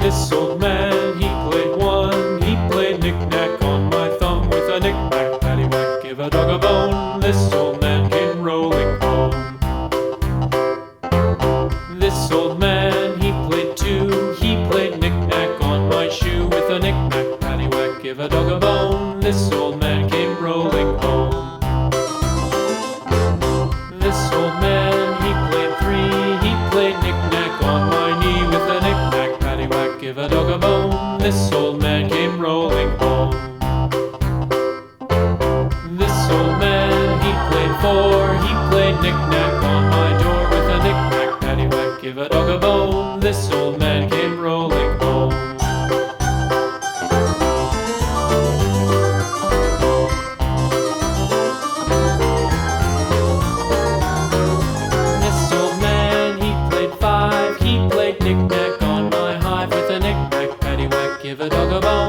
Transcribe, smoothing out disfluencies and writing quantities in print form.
This old man, he played one. He played knick-knack on my thumb with a knick-knack, paddywhack, give a dog a bone. This old man came rolling home. This old man, he played two. He played knick-knack on my shoe with a knick-knack, paddywhack, give a dog a bone. This old man came rolling home. This old man, he played three. He played knick-knack on my knee with a knick-knack, paddywhack, give a dog a bone. This old man came rolling home. This old man, he played four. He played knick-knack on my door with a knick-knack, paddywhack, give a dog a bone. This old man came rolling home. This old man, he played five. He played knick-knack on my hive with a knick-knack, paddywhack, give a dog a bone.